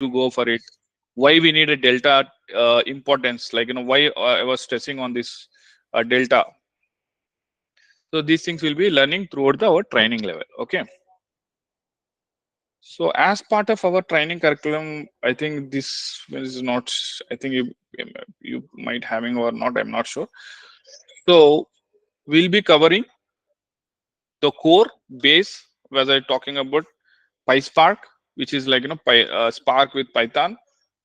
to go for it, why we need a delta importance, like why I was stressing on this delta. So these things will be learning throughout our training level. Okay. So as part of our training curriculum, I think this is not. I think you might having or not. I'm not sure. So we'll be covering the core base, whether talking about PySpark, which is like Spark with Python,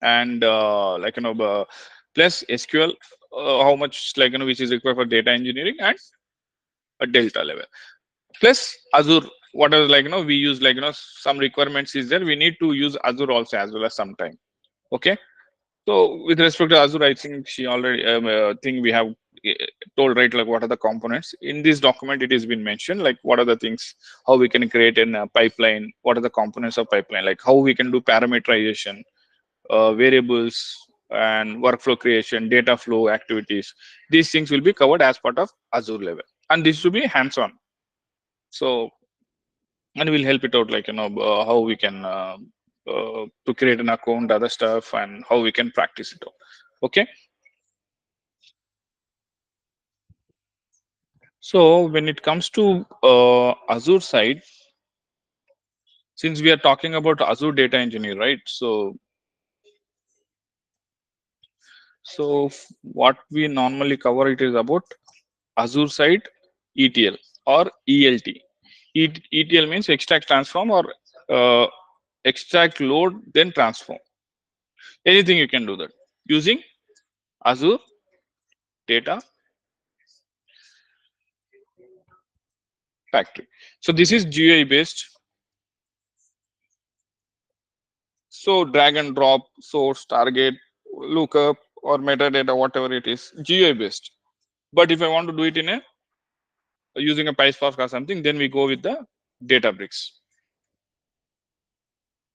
and plus SQL, how much which is required for data engineering, and a delta level. Plus Azure, whatever we use some requirements is there. We need to use Azure also as well as sometime. Okay. So with respect to Azure, I think she already think we have uh, told right like what are the components in this document. It has been mentioned like what are the things, how we can create a pipeline, what are the components of pipeline, like how we can do parameterization, variables and workflow creation, data flow activities. These things will be covered as part of Azure level, and this will be hands-on. So and we'll help it out like how we can to create an account, other stuff, and how we can practice it out. Okay. So when it comes to Azure side, since we are talking about Azure Data Engineer, right? So what we normally cover it is about Azure side ETL or ELT. ETL means extract, transform, or uh, extract, load, then transform. Anything you can do that using Azure Data Factory. So this is GUI based. So drag and drop, source, target, lookup, or metadata, whatever it is, GUI based. But if I want to do it in a using a PySpark or something, then we go with the Databricks.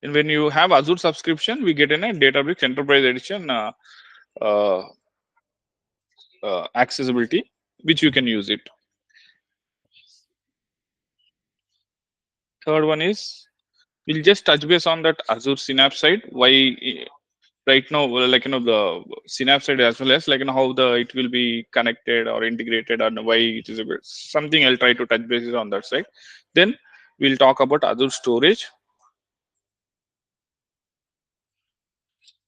And when you have Azure subscription, we get in a Databricks Enterprise Edition uh, accessibility, which you can use it. Third one is we'll just touch base on that Azure Synapse side. Why right now, well, the Synapse side as well as how the it will be connected or integrated, and why it is a bit something I'll try to touch bases on that side. Then we'll talk about Azure storage,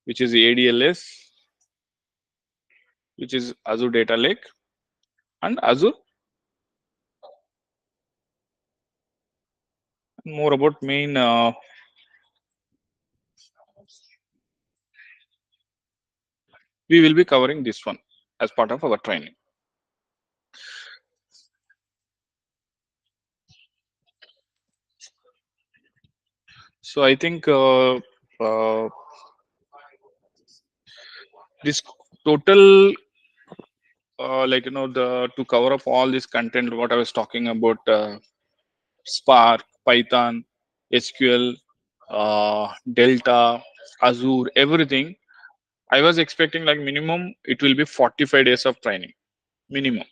which is the ADLS, which is Azure Data Lake, and Azure. More about main. We will be covering this one as part of our training. So I think this total the to cover up all this content what I was talking about, Spark, Python, SQL, Delta, Azure, everything. I was expecting like minimum it will be 45 days of training minimum.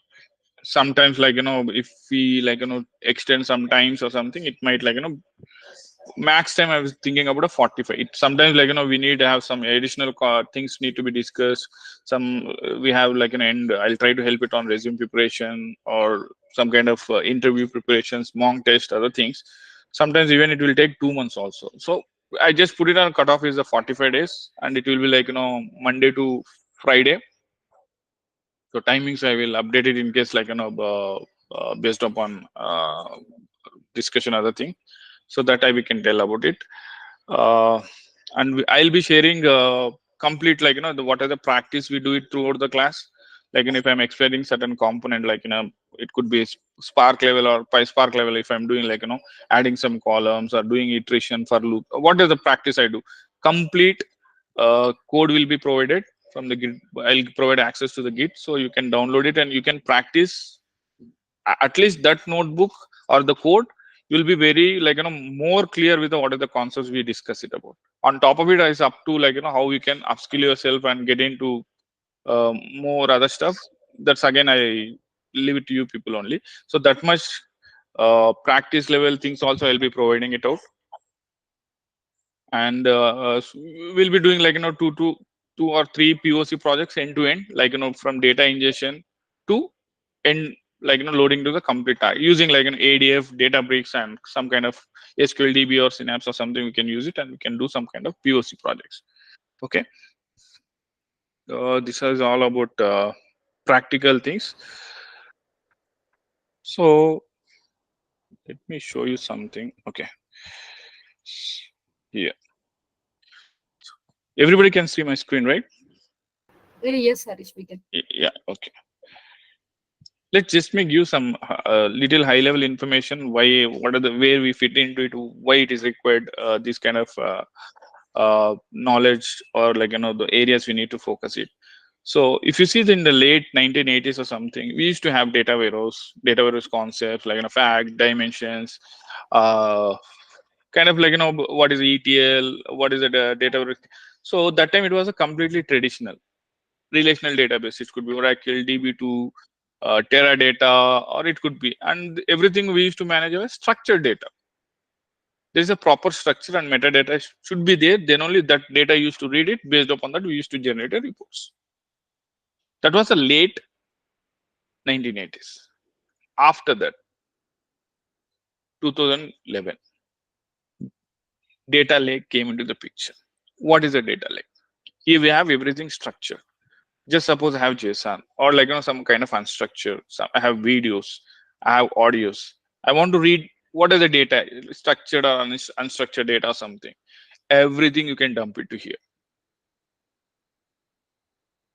Sometimes if we extend sometimes or something, it might max time. I was thinking about a 45. It sometimes we need to have some additional things need to be discussed. Some we have an end. I'll try to help it on resume preparation or some kind of interview preparations, mock test, other things. Sometimes even it will take 2 months also. So I just put it on cutoff is the 45 days, and it will be Monday to Friday. So timings I will update it in case based upon discussion other thing, so that I we can tell about it. uh, and I'll be sharing complete what are the practice we do it throughout the class. If I'm explaining certain component, it could be Spark level or PySpark level. If I'm doing adding some columns or doing iteration for loop, what is the practice I do? Complete code will be provided from the Git. I'll provide access to the Git, so you can download it and you can practice at least that notebook or the code. You'll be very more clear with what are the concepts we discuss it about. On top of it is up to how you can upskill yourself and get into more other stuff. That's again I leave it to you people only. So that much practice level things also I'll be providing it out. and we'll be doing like two or three POC projects end to end, like from data ingestion to end, like loading to the complete task using like an ADF, Databricks, and some kind of SQL DB or Synapse or something. We can use it and we can do some kind of POC projects. Okay, this is all about practical things. So let me show you something. Okay, here everybody can see my screen, right? Yes, Harish, we can. Yeah. Okay. Let's just make you some little high level information. Why? What are the where we fit into it? Why it is required? This kind of knowledge, or like the areas we need to focus it. So if you see in the late 1980s or something, we used to have data warehouse concepts like fact, dimensions, uh, kind of like what is ETL, what is it data warehouse. So that time it was a completely traditional relational database. It could be Oracle, DB2, Teradata, or it could be, and everything we used to manage was structured data. There is a proper structure and metadata should be there. Then only that data used to read it. Based upon that, we used to generate a reports. That was the late 1980s. After that, 2011, data lake came into the picture. What is a data lake? Here we have everything structured. Just suppose I have JSON or like some kind of unstructured. I have videos, I have audios. I want to read what is the data, structured or unstructured data or something. Everything you can dump it to here.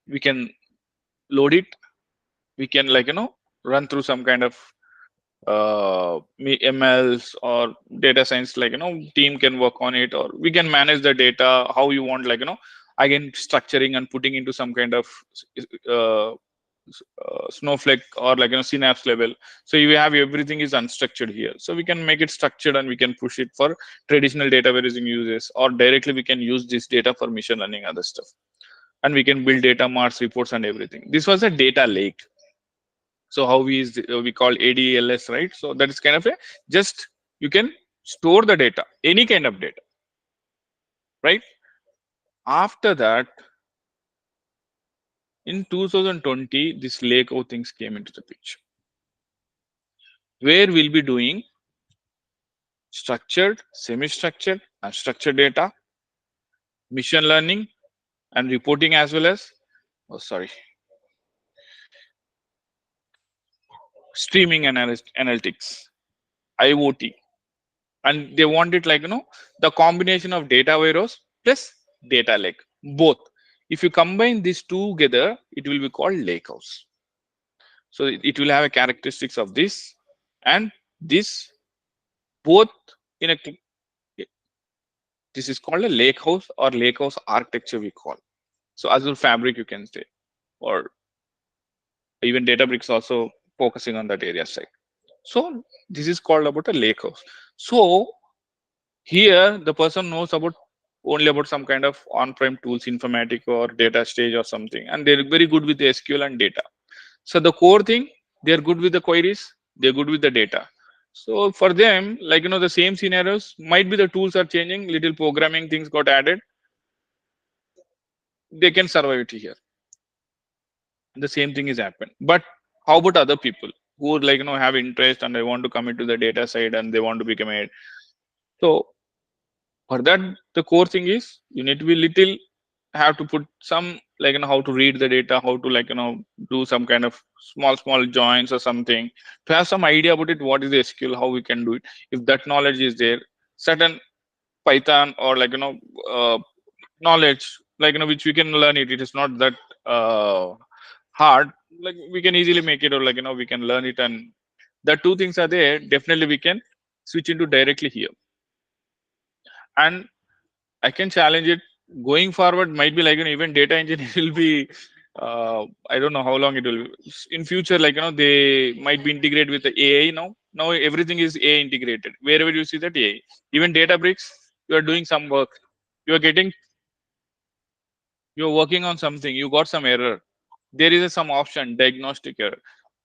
We can load it. We can run through some kind of MLs or data science, like team can work on it, or we can manage the data how you want, like again structuring and putting into some kind of uh, snowflake or like synapse level. So you have everything is unstructured here, so we can make it structured and we can push it for traditional data warehousing uses, or directly we can use this data for machine learning other stuff, and we can build data marts, reports, and everything. This was a data lake. So how we call ADLS, right? So that is kind of a, just you can store the data, any kind of data, right? After that, in 2020, this lake of things came into the picture, where we'll be doing structured, semi-structured, unstructured data, machine learning, and reporting, as well as, oh sorry, streaming analytics, IoT, and they want it like the combination of data warehouse plus data lake, both. If you combine these two together, it will be called lakehouse. So it will have a characteristics of this and this, both in a this is called a lakehouse or lakehouse architecture, we call. So Azure Fabric, you can say, or even Databricks also focusing on that area side. So this is called about a lakehouse. So here the person knows about only about some kind of on-prem tools, informatic or data stage or something, and they're very good with the SQL and data. So the core thing, they're good with the queries, they're good with the data. So for them, like the same scenarios might be the tools are changing, little programming things got added, they can survive it here. The same thing is happened. But how about other people who like have interest and they want to come into the data side and they want to become a, so for that the core thing is you need to be little, have to put some like how to read the data, how to like do some kind of small joins or something, to have some idea about it, what is the SQL, how we can do it. If that knowledge is there, certain Python or like knowledge, like which we can learn it, it is not that hard, like we can easily make it, or like we can learn it, and the two things are there, definitely we can switch into directly here. And I can challenge it going forward, might be like even data engineer will be I don't know how long it will be. In future, like they might be integrated with the AI. Now everything is AI integrated, wherever you see that AI. Even Databricks, you are doing some work, you are getting, you're working on something, you got some error, there is some option diagnostic error.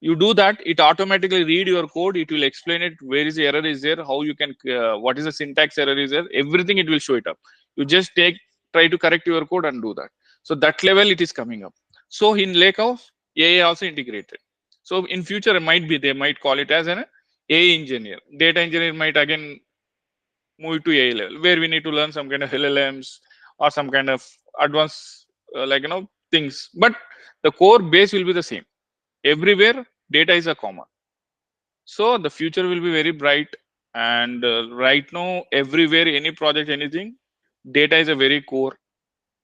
You do that, it automatically read your code, it will explain it, where is the error is there, how you can what is the syntax error is there, everything it will show it up. You just try to correct your code and do that. So that level it is coming up. So in lakehouse, AI also integrated. So in future it might be, they might call it as an AI engineer. Data engineer might again move to AI level, where we need to learn some kind of LLMs or some kind of advanced things. But the core base will be the same. Everywhere data is a common. So the future will be very bright. And right now, everywhere, any project, anything, data is a very core.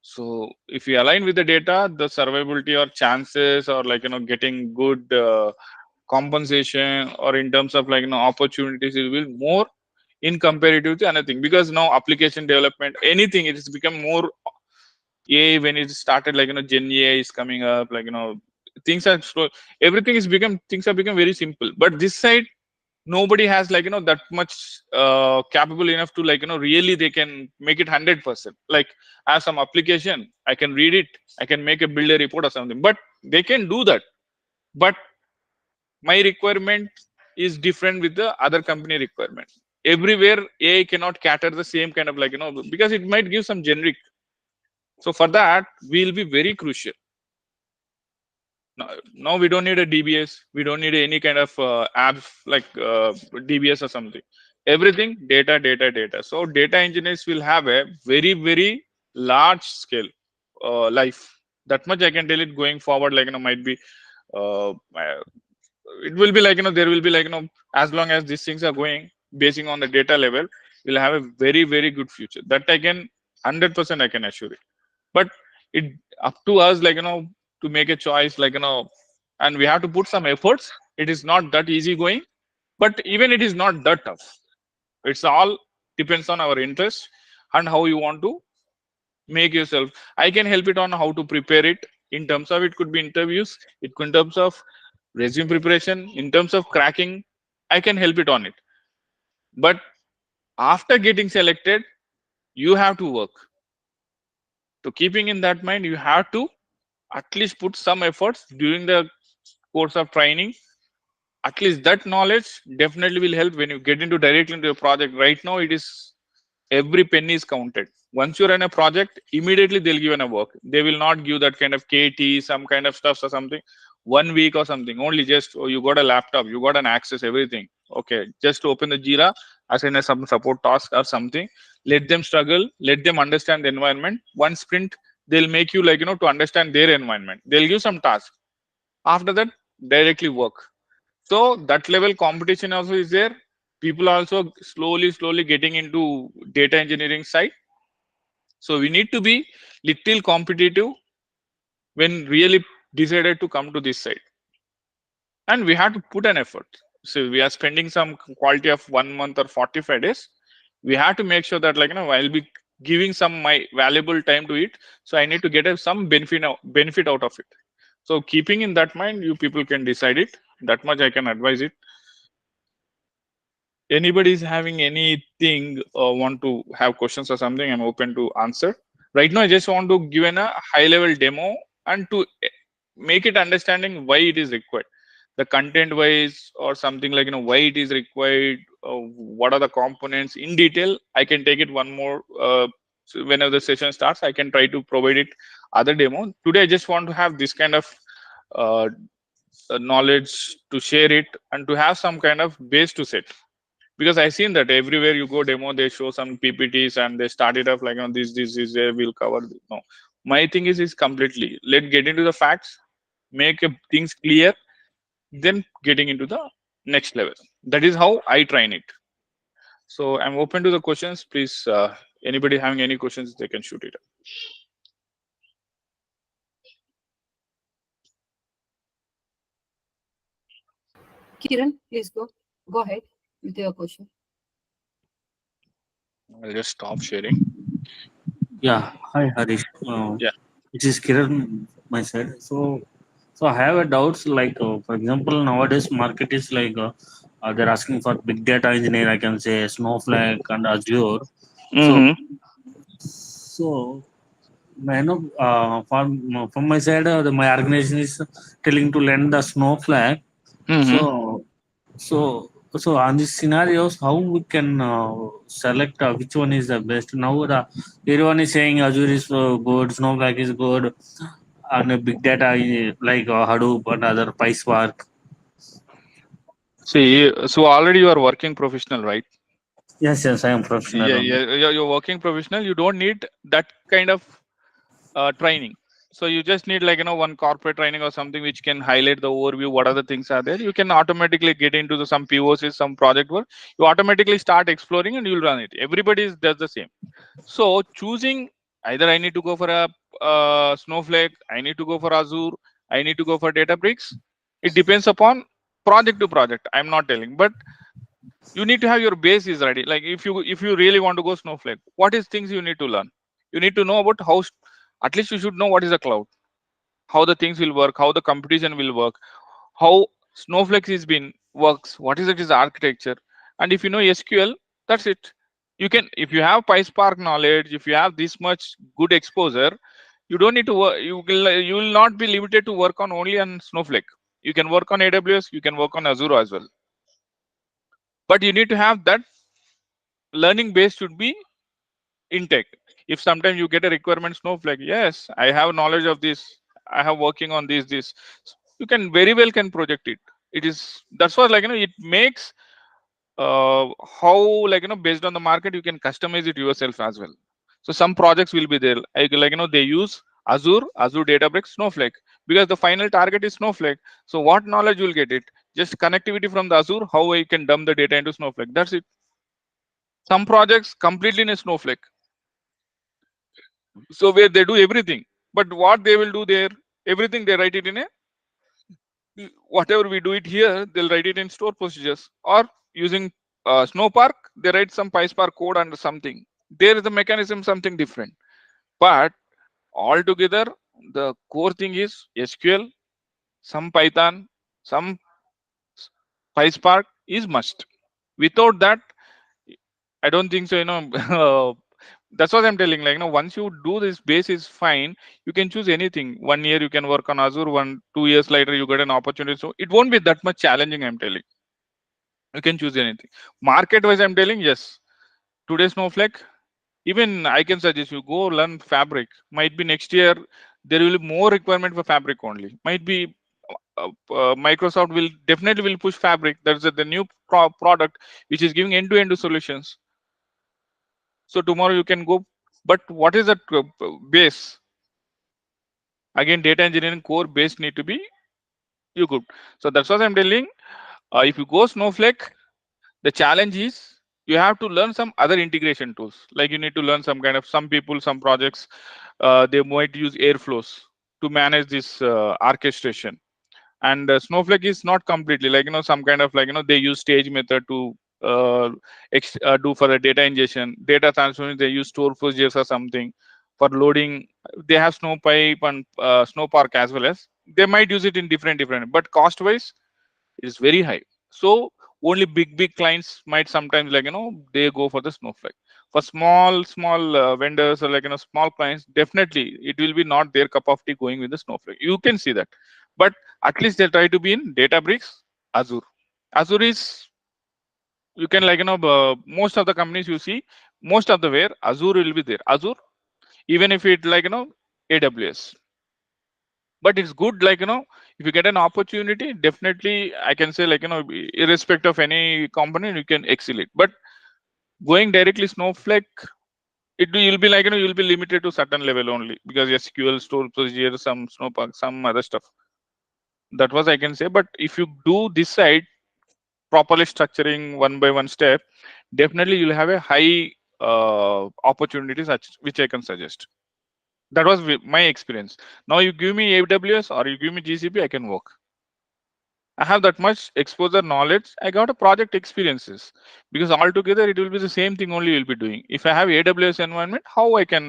So if you align with the data, the survivability or chances or getting good compensation or in terms of opportunities, it will more in comparative to anything, because now application development, anything, it has become more AI. When it started, Gen AI is coming up, things are slow. Everything is become things have become very simple. But this side, nobody has that much capable enough to really they can make it 100%. Like, as some application, I can read it, I can make a build a report or something, but they can do that. But my requirement is different with the other company requirement. Everywhere AI cannot cater the same kind of because it might give some generic. So for that, we'll be very crucial. Now we don't need a DBS. We don't need any kind of apps like DBS or something. Everything data, data, data. So data engineers will have a very, very large scale life. That much I can tell it going forward. Might be it will be there will be as long as these things are going basing on the data level, we'll have a very, very good future. That I can 100% I can assure it. But it up to us to make a choice, and we have to put some efforts. It is not that easy going, but even it is not that tough. It's all depends on our interest and how you want to make yourself. I can help it on how to prepare it. In terms of, it could be interviews, it could in terms of resume preparation, in terms of cracking, I can help it on it. But after getting selected, you have to work. So keeping in that mind, you have to at least put some efforts during the course of training. At least that knowledge definitely will help when you get into directly into a project. Right now it is every penny is counted. Once you're in a project, immediately they'll give you a work. They will not give that kind of KT, some kind of stuff or something, 1 week or something. Only just, oh, you got a laptop, you got an access, everything. Okay, just open the Jira, assign a some support task or something. Let them struggle, let them understand the environment. One sprint, they'll make you to understand their environment. They'll give some task. After that, directly work. So that level competition also is there. People are also slowly, slowly getting into data engineering side. So we need to be little competitive when really decided to come to this side, and we have to put an effort. So we are spending some quality of 1 month or 45 days. We have to make sure that I'll be giving some my valuable time to it. So I need to get some benefit out of it. So keeping in that mind, you people can decide it. That much I can advise it. Anybody is having anything want to have questions or something, I'm open to answer. Right now I just want to give a high level demo and to make it understanding why it is required, the content wise or something why it is required, what are the components in detail. I can take it one more so whenever the session starts, I can try to provide it other demo. Today I just want to have this kind of uh, knowledge to share it and to have some kind of base to set. Because I seen that everywhere you go demo, they show some PPTs and they start it off this will cover this. No, my thing is completely let get into the facts, make things clear, then getting into the next level. That is how I train it. So I'm open to the questions. Please, anybody having any questions, they can shoot it. Kiran, please go ahead with your question. I'll just stop sharing. Yeah, hi Harish. Yeah. This is Kiran, my side. So I have a doubts. Like, for example, nowadays market is like they're asking for big data engineer. I can say Snowflake and Azure. So Mm-hmm. so I know from my side, my organization is telling to lend the Snowflake. Mm-hmm. So so So on these scenarios, how we can select which one is the best? Now the everyone is saying Azure is good, Snowflake is good, and big data like Hadoop and other PySpark. See, so already you are working professional, right? Yes, yes, I am professional Yeah, only. yeah, you're working professional. You don't need that kind of training. So you just need like one corporate training or something which can highlight the overview. What other things are there? You can automatically get into the some POCs, some project work. You automatically start exploring and you'll run it. Does the same. So choosing either I need to go for a Snowflake, I need to go for Azure, I need to go for Databricks. It depends upon project to project. I'm not telling, but you need to have your base is ready. Like if you really want to go Snowflake, what is things you need to learn? You need to know about how. At least you should know what is a cloud, how the things will work, how the competition will work, how Snowflake is been works, what is it is architecture, and if you know SQL, that's it. You can, if you have PySpark knowledge, if you have this much good exposure, you don't need to work. You will not be limited to work on only on Snowflake. You can work on AWS, you can work on Azure as well. But you need to have that learning base should be intake. If sometimes you get a requirement Snowflake, yes, I have knowledge of this, I have working on this, you can very well can project it. It is, that's what it makes how based on the market you can customize it yourself as well. So some projects will be there they use Azure Databricks, Snowflake, because the final target is Snowflake. So what knowledge you'll get it, just connectivity from the Azure, how I can dump the data into Snowflake, that's it. Some projects completely in a Snowflake, so where they do everything, but what they will do there, everything they write it in a, whatever we do it here, they'll write it in store procedures, or using Snowpark, they write some PySpark code under something. There is a mechanism something different, but altogether the core thing is SQL, some Python, some PySpark is must. Without that, I don't think so. That's what I'm telling. Once you do this, base is fine. You can choose anything. 1 year you can work on Azure. 2 years later you get an opportunity. So it won't be that much challenging. I'm telling. You can choose anything. Market wise, I'm telling yes. Today Snowflake. Even I can suggest you go learn Fabric. Might be next year there will be more requirement for Fabric only. Might be Microsoft will definitely will push Fabric. That's the new product which is giving end-to-end solutions. So tomorrow you can go, but what is that base? Again, data engineering core base need to be you good. So that's what I'm telling. If you go Snowflake, the challenge is you have to learn some other integration tools. Like you need to learn some kind of, some people, some projects, they might use Airflows to manage this orchestration. And Snowflake is not completely some kind of they use stage method to do for the data ingestion, data transformation, they use store procedures or something for loading. They have Snowpipe and Snowpark as well, as they might use it in different, but cost wise it is very high. So only big clients might sometimes they go for the Snowflake. For small vendors or small clients, definitely it will be not their cup of tea going with the Snowflake. You can see that, but at least they try to be in Databricks, Azure. Azure is, you can most of the companies you see, most of the where Azure will be there. Azure, even if it AWS, but it's good if you get an opportunity, definitely I can say irrespective of any component you can excel it. But going directly Snowflake, you'll be you'll be limited to certain level only, because SQL, store procedure, some Snowpark, some other stuff. That was I can say. But if you do this side properly, structuring one by one step, definitely you'll have a high opportunities which I can suggest. That was my experience. Now you give me AWS or you give me GCP, I can work. I have that much exposure knowledge. I got a project experiences, because altogether it will be the same thing only you'll be doing. If I have AWS environment, how I can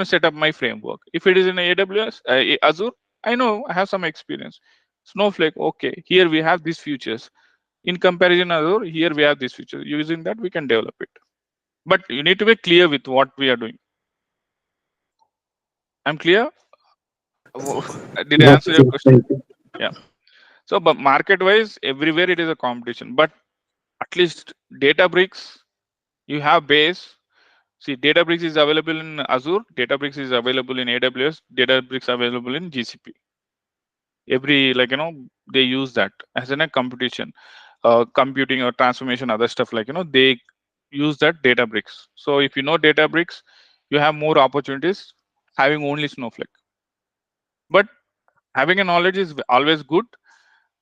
set up my framework. If it is in AWS, Azure, I know I have some experience. Snowflake, okay, here we have these features. In comparison, Azure, here we have these features. Using that, we can develop it. But you need to be clear with what we are doing. I'm clear. Did I Yes, answer your yes, question? thank you. Yeah. So, but market wise, everywhere it is a competition. But at least Databricks, you have base. See, Databricks is available in Azure, Databricks is available in AWS, Databricks available in GCP. Every they use that as in a competition, computing or transformation, other stuff they use that Databricks. So if you know Databricks, you have more opportunities having only Snowflake. But having a knowledge is always good,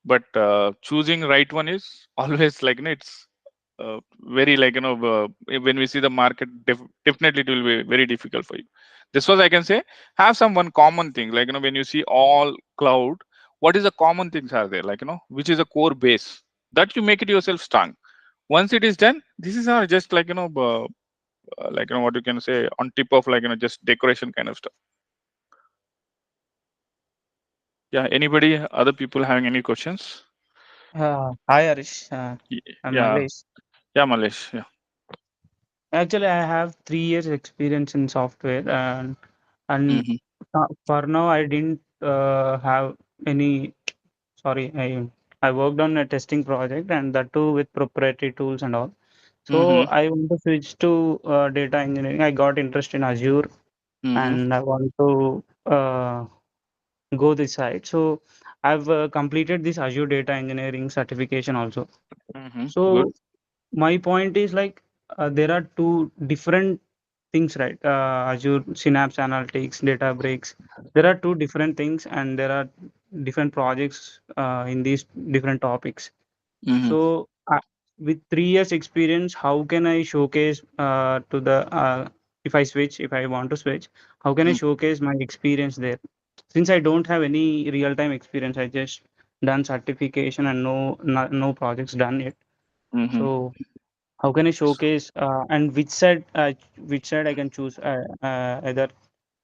but choosing right one is always it's very when we see the market, definitely it will be very difficult for you. This was I can say, have some one common thing when you see all cloud, what is the common things are there which is a core base that you make it yourself strong. Once it is done, this is our just what you can say on tip of just decoration kind of stuff. Yeah, anybody, other people having any questions? Hi, Arish. I'm Yeah, Malesh. yeah, Malesh, yeah. Actually, I have 3 years experience in software, and Mm-hmm. for now, I didn't have any. Sorry, I worked on a testing project, and that too with proprietary tools and all. So Mm-hmm. I want to switch to data engineering. I got interest in Azure, Mm-hmm. and I want to go this side. So I've completed this Azure Data Engineering certification also. Mm-hmm. Good. So my point is like there are two different things, right? Azure Synapse Analytics, Databricks. There are two different things, and there are different projects in these different topics. Mm-hmm. So, with 3 years experience, how can I showcase to the if I want to switch, how can I showcase my experience there? Since I don't have any real time experience, I just done certification and no projects done yet. Mm-hmm. So how can I showcase and which side I can choose? Either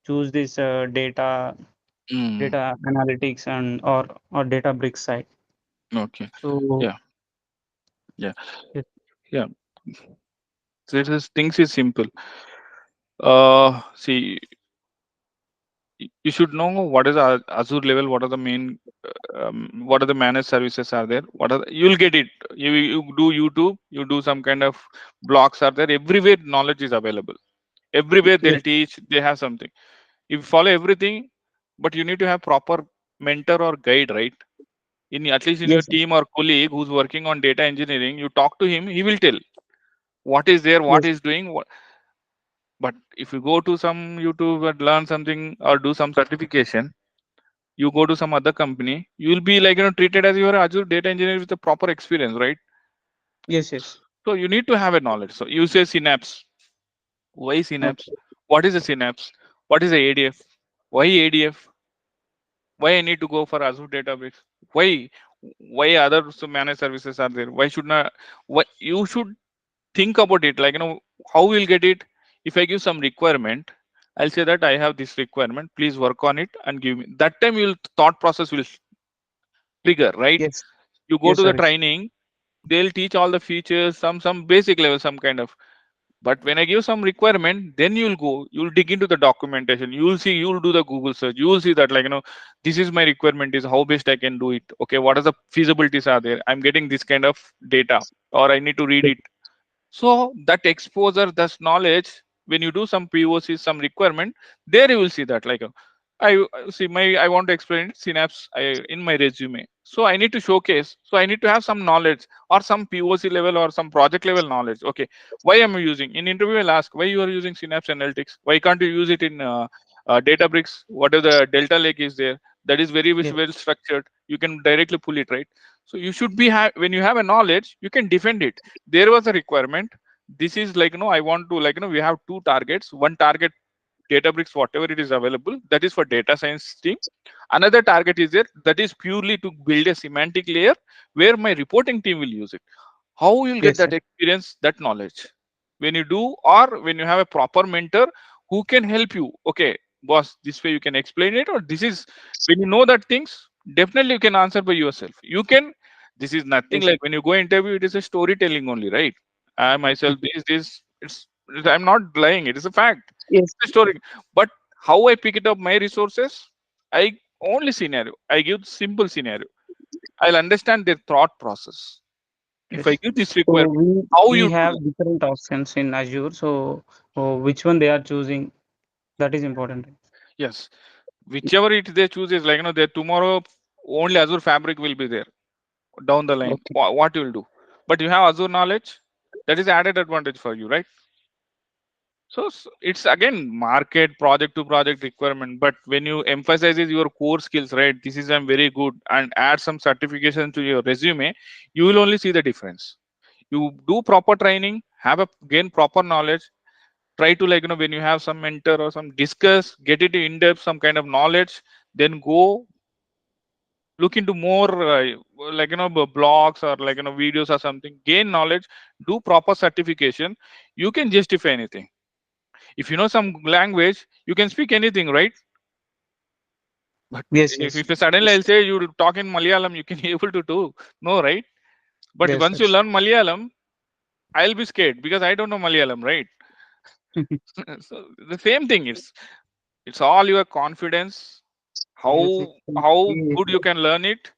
choose this Mm. data analytics and or data bricks side. Okay. So Yeah. Yeah. yes, Yeah. So it is things is simple. See, you should know what is Azure level, what are the main, what are the managed services are there. What are you'll get it. You do YouTube, you do some kind of blogs are there. Everywhere knowledge is available. Everywhere yes, they'll teach. They have something. If you follow everything, but you need to have proper mentor or guide, right? In at least in your yes, team or colleague who's working on data engineering, you talk to him, he will tell what is there, what yes, is doing. But if you go to some YouTube and learn something or do some certification, you go to some other company, you will be treated as your Azure data engineer with a proper experience, right? yes, yes. So you need to have a knowledge. So you say Synapse. Why Synapse? Okay. What is a Synapse? What is a ADF? Why ADF? Why I need to go for Azure Database? Why? Why other managed services are there? Why should not? Why you should think about it how we'll get it. If I give some requirement, I'll say that I have this requirement, please work on it and give me. That time your thought process will trigger, right? Yes, You go yes, to the Harish. training, they'll teach all the features, some basic level, some kind of. But when I give some requirement, then you'll dig into the documentation, you'll see, you'll do the Google search, you'll see that this is my requirement, is how best I can do it. Okay, what are the feasibilities are there, I'm getting this kind of data, or I need to read Yes, it. So that exposure, that knowledge, when you do some POC, some requirement, there you will see that I see my, I want to explain it, Synapse in my resume. So I need to showcase. So I need to have some knowledge or some POC level or some project level knowledge. Okay, why am I using? In interview, I'll ask why you are using Synapse Analytics. Why can't you use it in Databricks? What are the Delta Lake is there? That is very yes, well structured. You can directly pull it, right? So you should be when you have a knowledge, you can defend it. There was a requirement. This is I want to we have two targets. One target, Databricks, whatever it is available, that is for data science team. Another target is there, that is purely to build a semantic layer where my reporting team will use it. How you'll get yes, sir. that experience, that knowledge? When you do, or when you have a proper mentor who can help you. Okay, boss, this way you can explain it, or this is, when you know that things, definitely you can answer by yourself. You can, this is nothing Yes, like when you go interview, it is a storytelling only, right? I myself, this, I'm not lying, it is a fact. yes, It's a story. But how I pick it up my resources, I only scenario. I give simple scenario. I'll understand their thought process. If I Yes. give this So requirement, we how we you do have that? different options in Azure. So which one they are choosing, that is important. Yes, whichever it they choose is like they tomorrow only Azure Fabric will be there down the line. Okay. What you will do? But you have Azure knowledge, that is added advantage for you, right? So it's again market project to project requirement. But when you emphasizes your core skills, right? This is I'm very good and add some certification to your resume, you will only see the difference. You do proper training, have a gain proper knowledge. Try to when you have some mentor or some discuss, get it in depth, some kind of knowledge. Then go look into more blogs or videos or something. Gain knowledge, do proper certification. You can justify anything. If you know some language, you can speak anything, right? But Yes, if, yes, if suddenly I'll say you talk in Malayalam, you can able to do no, right? But yes, once you yes. learn Malayalam, I'll be scared because I don't know Malayalam, right? So the same thing. It's all your confidence. Yes, How how good you can learn it.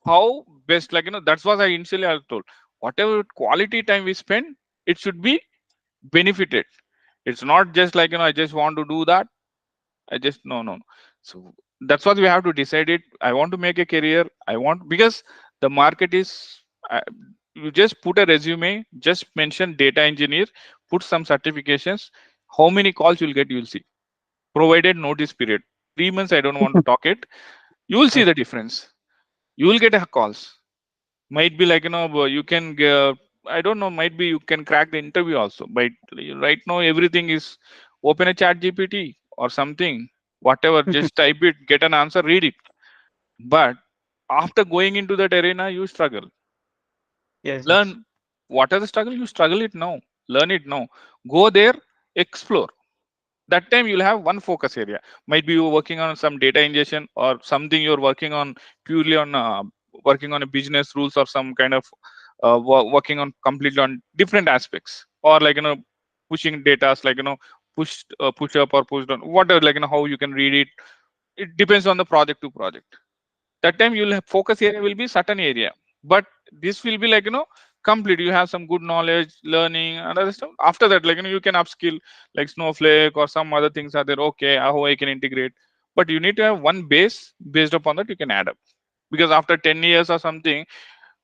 How best that's what I initially I told. Whatever quality time we spend, it should be benefited. It's not just I just want to do that. I just no. So that's what we have to decide it. I want to make a career. I want because the market is. You just put a resume, just mention data engineer, put some certifications. How many calls you'll get, you'll see. Provided notice period, 3 months. I don't want to talk it. You will see okay. the difference. You will get a calls. Might be you can. I don't know. Might be you can crack the interview also. But right now everything is open a chat GPT or something whatever, just type it, get an answer, read it. But after going into that arena, you struggle. Yes, yes. Learn what are the struggle, you struggle it now, learn it now, go there, explore. That time you'll have one focus area. Might be you're working on some data ingestion or something, you're working on purely on working on a business rules or some kind of working on completely on different aspects, or pushing data push up or push down, whatever, how you can read it. It depends on the project to project. That time you'll have focus area will be certain area. But this will be complete, you have some good knowledge, learning and other stuff. After that you can upskill, like Snowflake or some other things are there. Okay, how I can integrate. But you need to have one base. Based upon that you can add up, because after 10 years or something,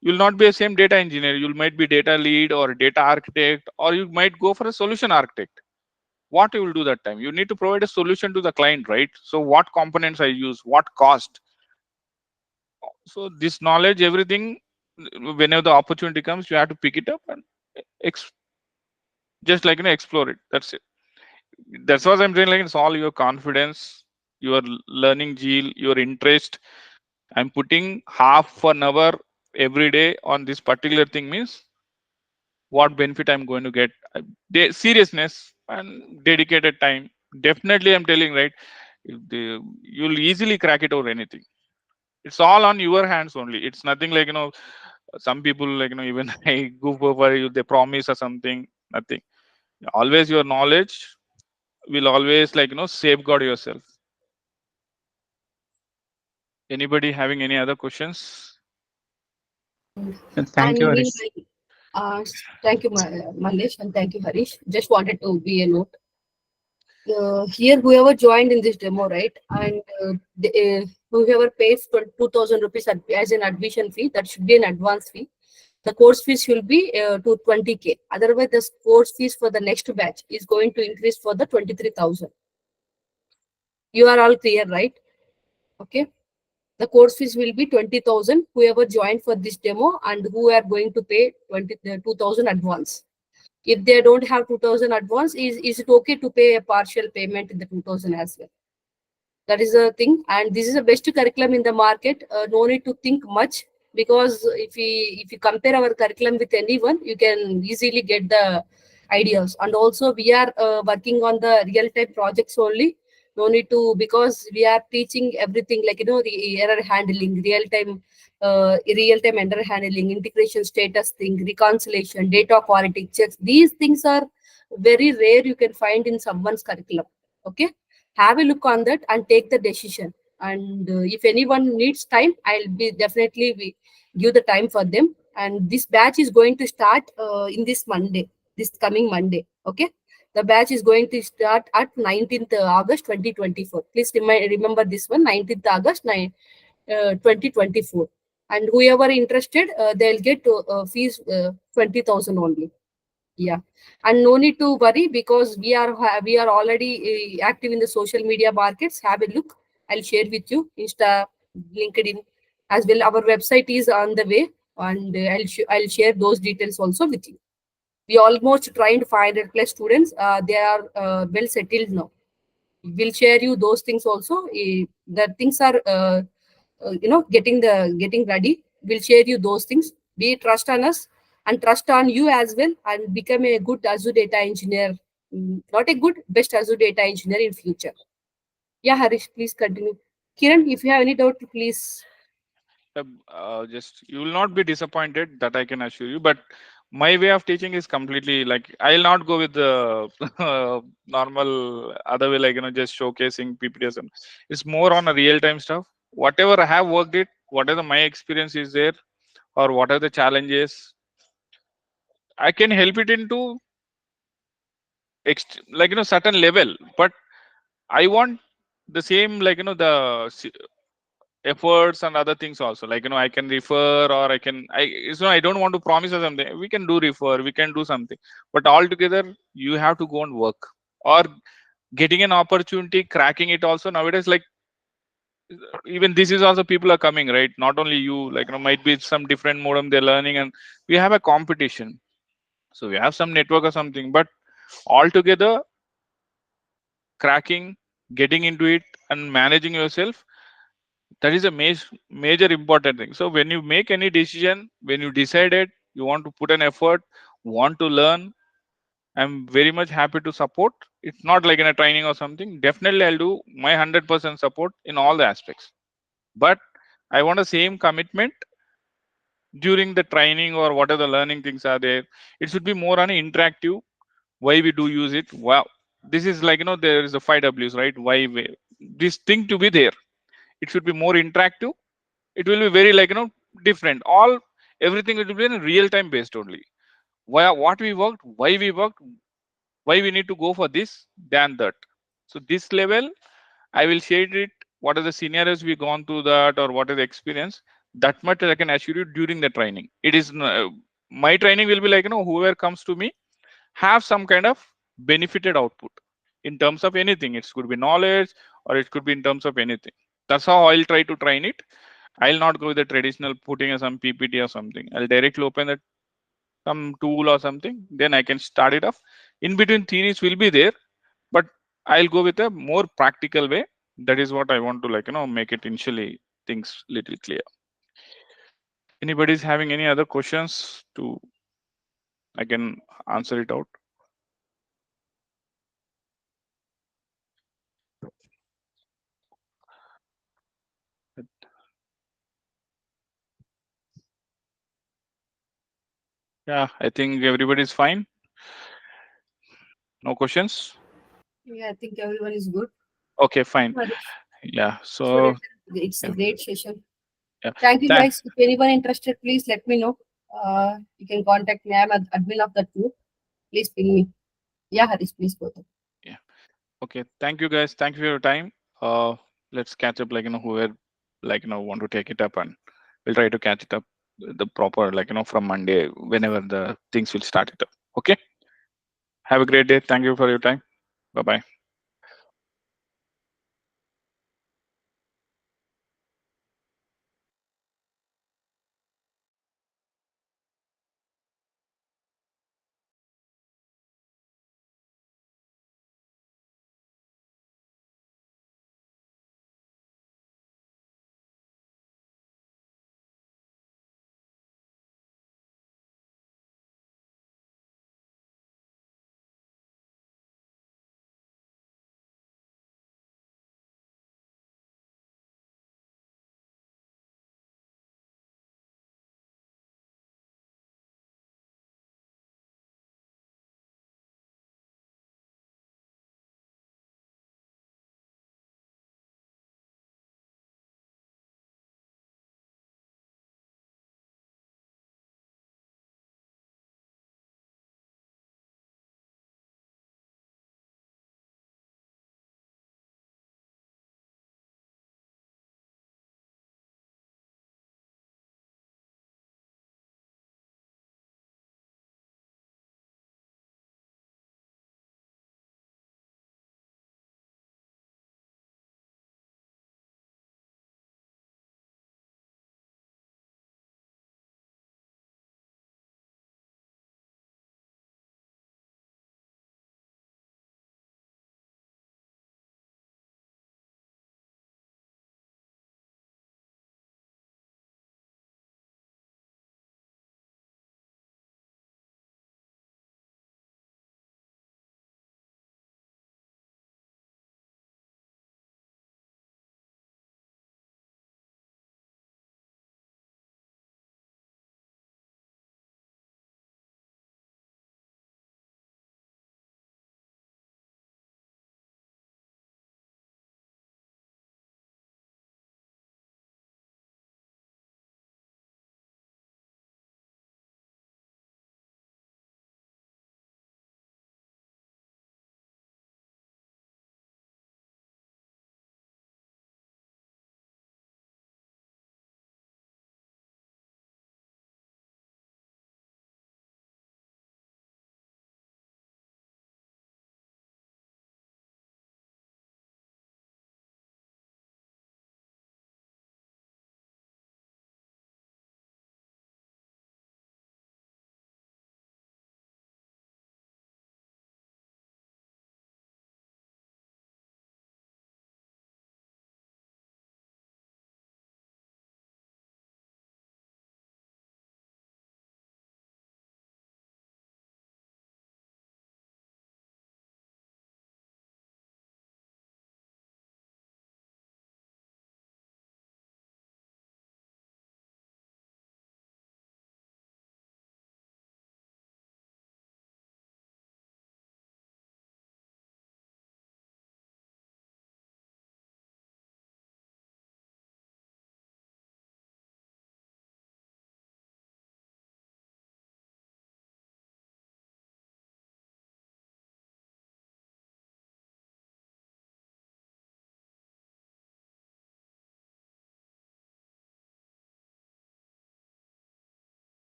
you'll not be a same data engineer, you might be data lead or data architect, or you might go for a solution architect. What you will do that time, you need to provide a solution to the client, right? So what components I use, what cost. So this knowledge, everything, whenever the opportunity comes, you have to pick it up and ex- just explore it. That's it. That's what I'm saying. Like it's all your confidence, your learning zeal, your interest. I'm putting half an hour every day on this particular thing means what benefit I'm going to get. Seriousness and dedicated time. Definitely, I'm telling right. You'll easily crack it over anything. It's all on your hands only. It's nothing some people even I go for you, they promise or something. Nothing. Always your knowledge will always safeguard yourself. Anybody having any other questions? Thank And you, Harish. meanwhile, thank you, Malesh, and thank you, Harish. Just wanted to be a note. Here, whoever joined in this demo, right, and whoever pays 2,000 rupees as an admission fee, that should be an advance fee. The course fees will be to 20K. Otherwise, the course fees for the next batch is going to increase for the 23,000. You are all clear, right? Okay. The course fees will be 20,000. Whoever joined for this demo and who are going to pay 2,000 advance. If they don't have 2,000 advance, is it okay to pay a partial payment in the 2,000 as well? That is the thing, and this is the best curriculum in the market. No need to think much, because if you compare our curriculum with anyone, you can easily get the ideas. And also we are working on the real time projects only. No need to, because we are teaching everything, like the error handling, real time error handling, integration status thing, reconciliation, data quality checks. These things are very rare you can find in someone's curriculum. Okay, have a look on that and take the decision. And if anyone needs time, I'll be definitely give the time for them. And this batch is going to start in this Monday, this coming Monday. Okay, the batch is going to start at 19th August 2024. Please remember this one, 19th August 2024. And whoever interested, they'll get fees 20,000 only. Yeah, and no need to worry because we are already active in the social media markets. Have a look. I'll share with you Insta, LinkedIn, as well. Our website is on the way, and I'll share those details also with you. We almost trained 500 plus students. They are well settled now. We'll share you those things also. The things are getting ready. We'll share you those things. Be trust on us and trust on you as well, and become a good Azure data engineer. Not a good, best Azure data engineer in future. Yeah, Harish, please continue. Kiran, if you have any doubt, please. Just you will not be disappointed, that I can assure you. But my way of teaching is completely like, I'll not go with the normal other way, like just showcasing PPTs. And it's more on a real time stuff. Whatever I have worked it, whatever my experience is there, or what are the challenges, I can help it into certain level. But I want the same, efforts and other things also, I can refer, or I don't want to promise or something. We can do refer, we can do something, but altogether you have to go and work, or getting an opportunity, cracking it also nowadays. Like, even this is also, people are coming, right? Not only you, might be some different modem they're learning, and we have a competition. So we have some network or something, but altogether cracking, getting into it, and managing yourself, that is a major important thing. So when you make any decision, when you decided you want to put an effort, want to learn, I'm very much happy to support. It's not like in a training or something. Definitely I'll do my 100% support in all the aspects. But I want the same commitment during the training, or whatever the learning things are there. It should be more on interactive. Why we do use it? Wow, this is there is a 5Ws, right? This thing to be there, it should be more interactive. It will be very different. Everything will be in real time based only. What we worked, why we worked, why we need to go for this than that. So this level, I will share it. What are the scenarios we gone through that, or what is the experience? That much I can assure you during the training. It is my training will be whoever comes to me have some kind of benefited output in terms of anything. It could be knowledge, or it could be in terms of anything. That's how I'll try to train it. I'll not go with the traditional putting some PPT or something. I'll directly open that some tool or something. Then I can start it off. In between, theories will be there, but I'll go with a more practical way. That is what I want to make it initially things little clear. Anybody's having any other questions to, I can answer it out. Yeah, I think everybody's fine. No questions. Yeah, I think everyone is good. Okay, fine. Harish, Yeah. for So it's a yeah, great session. yeah. Thank you, Tha- guys. If anyone interested, please let me know. You can contact me. I'm admin of the group. Please ping me. Yeah, Harish, please go ahead. yeah. Okay. Thank you, guys. Thank you for your time. Let's catch up. Whoever want to take it up, and we'll try to catch it up the proper from Monday, whenever the things will start it up. Okay. Have a great day. Thank you for your time. Bye bye.